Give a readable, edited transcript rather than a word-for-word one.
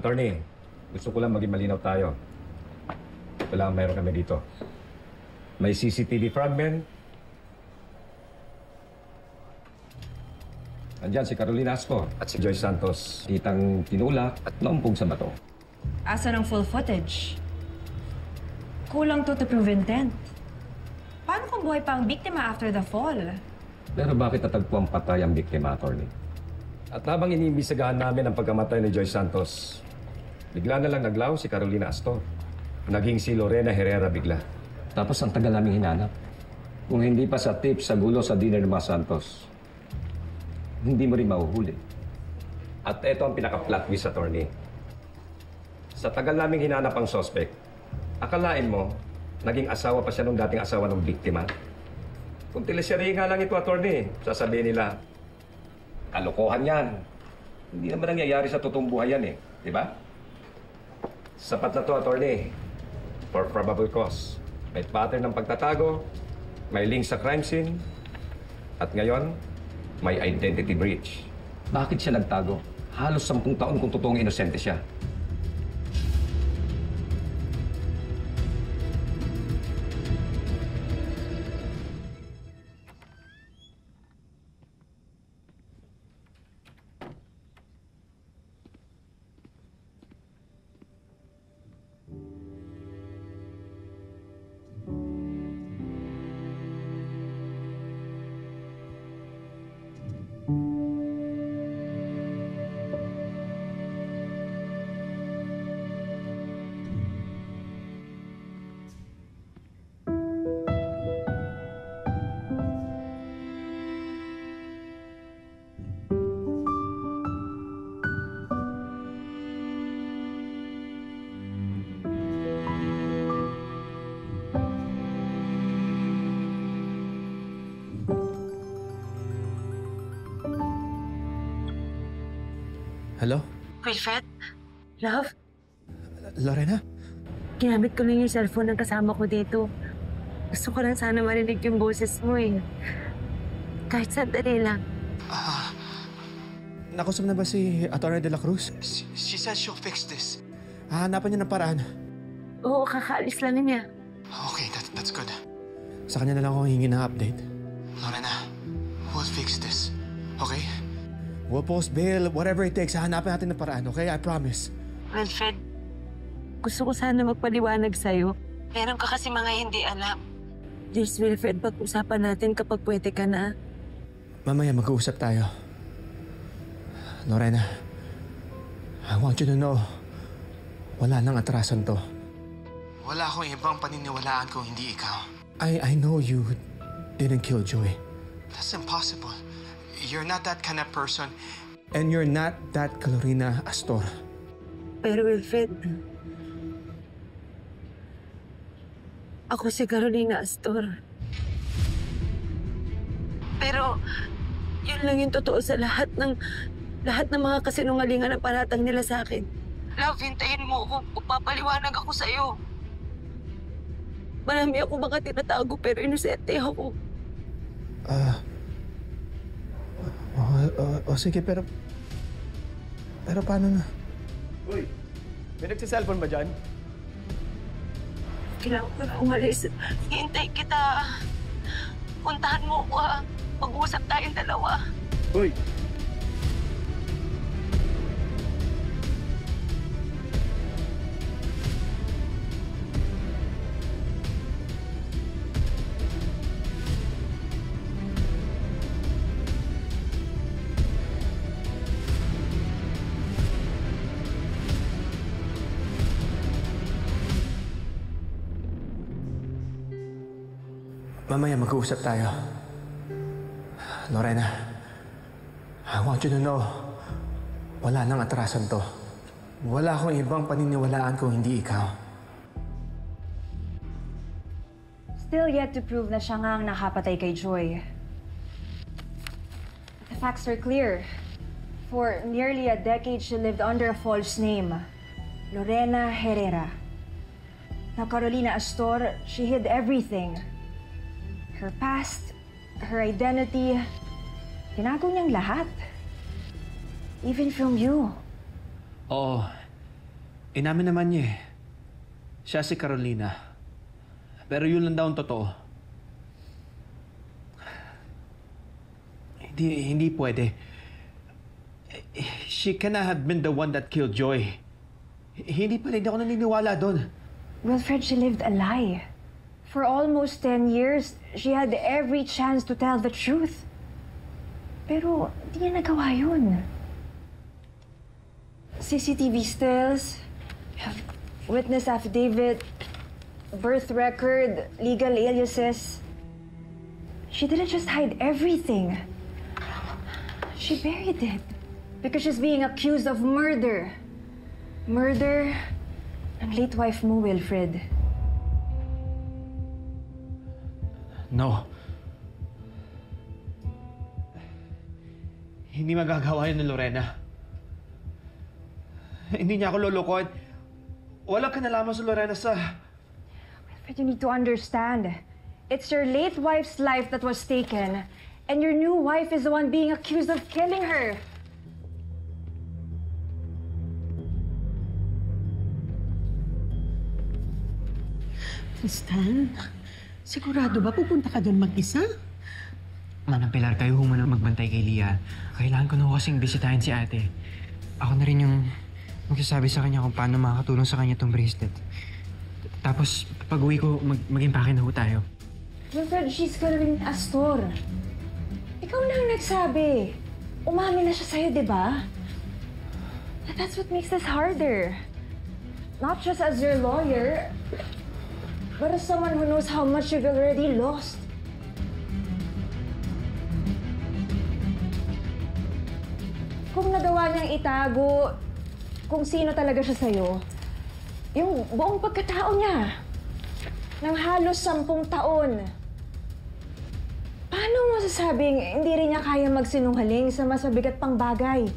Attorney, gusto ko lang maging malinaw tayo. Wala mayroon kami dito. May CCTV fragment. Andyan si Carolina Astor at si Joy Santos. Kitang tinulak at naumpog sa bato. Asa ng full footage? Kulang to prove intent. Paano kung buhay pa ang biktima after the fall? Pero bakit natagpuan patay ang biktima, Attorney? At habang iniimbestigahan namin ang pagkamatay ni Joy Santos, bigla na lang naglaw si Carolina Astor. Naging si Lorena Herrera bigla. Tapos ang tagal naming hinanap. Kung hindi pa sa tip sa gulo sa dinner ng mga Santos, hindi mo rin mahuhuli. At ito ang pinaka-plot twist, Attorney. Sa tagal naming hinanap ang suspect, akalain mo, naging asawa pa siya nung dating asawa ng biktima. Kung teleserye nga lang ito, Attorney, sasabihin nila, kalokohan yan. Hindi naman nangyayari sa totoong buhay yan eh. Di ba? Sapat na to, Attorney. For probable cause. May pattern ng pagtatago, may link sa crime scene, at ngayon, may identity breach. Bakit siya nagtago? Halos 10 taon kung totoong inosente siya. Hello? Wilfred? Love? Lorena? Ginamit ko lang yung cellphone ng kasama ko dito. Gusto ko lang sana marinig yung boses mo eh. Kahit sandali lang. Nakusap na ba si Atty. De La Cruz? She says she'll fix this. Hahanapan niya ng paraan. Oo, kakaalis lang niya. Okay, that's good. Sa kanya na lang ako hingi ng update. Lorena, we'll fix this. Okay? We'll post bail, whatever it takes. Hahanapin natin ng paraan, okay? I promise. Wilfred, gusto ko sana magpaliwanag sa'yo. Meron ka kasi mga hindi alam. Please, Wilfred, pag-usapan natin kapag pwede ka na. Mamaya mag-uusap tayo. Lorena, I want you to know, wala nang atrasan to. Wala akong ibang paniniwalaan kung hindi ikaw. I know you didn't kill Joy. That's impossible. You're not that kind of person. And you're not that Carolina Astor. Pero Wilfred, ako si Carolina Astor. Pero yun lang yung totoo sa lahat ng mga kasinungalingan na paratang nila sa akin. Love, hintayin mo ako. Papaliwanag ako sa'yo. Marami ako mga tinatago pero inosente ako. Sige, pero paano na? Uy, may nagsiselfone ba dyan? Kailangan ko na umalis. Hintay kita. Puntahan mo ako ha. Mag-uusap tayong dalawa. Uy! Mamaya mag-uusap tayo. Lorena, I want you to know, wala nang atrasan to. Wala akong ibang paniniwalaan kung hindi ikaw. Still yet to prove na siya nga ang nakapatay kay Joy. The facts are clear. For nearly a decade, she lived under a false name. Lorena Herrera. Now, Carolina Astor, she hid everything. Her past, her identity, tinago niyang lahat. Even from you. Oo, Inamin naman niya eh. Siya si Carolina. Pero yun lang daw ang totoo. Hindi pwede. She cannot have been the one that killed Joy. Hindi ako naniniwala doon. Wilfred, she lived a lie. For almost 10 years, she had every chance to tell the truth. Pero di niya nagawa yun. CCTV stills, witness affidavit, birth record, legal aliases. She didn't just hide everything. She buried it because she's being accused of murder. Murder ng late wife mo, Wilfred. No. Hindi magagawa yun ni Lorena. Hindi niya ako lulukoy. Wala ka nalaman sa Lorena sa... Wilfred, you need to understand. It's your late wife's life that was taken, and your new wife is the one being accused of killing her. Tristan, sigurado ba pupunta ka doon mag-isa? Manang Pilar, kayo ho muna magbantay kay Lia. Kailangan ko na ho kasing bisitahin si ate. Ako na rin yung magsasabi sa kanya kung paano makakatulong sa kanya itong bracelet. Tapos, pag-uwi ko, mag-impake na ho tayo. Wilfred, she's Carolina Astor. Ikaw na ang nagsabi. Umamin na siya sa'yo, di ba? That's what makes this harder. Not just as your lawyer, but as someone who knows how much you've already lost. Kung nagawa niyang itago kung sino talaga siya sa'yo, yung buong pagkatao niya, ng halos 10 taon, paano mo masasabing hindi rin niya kaya magsinungaling sa mas mabigat pang bagay?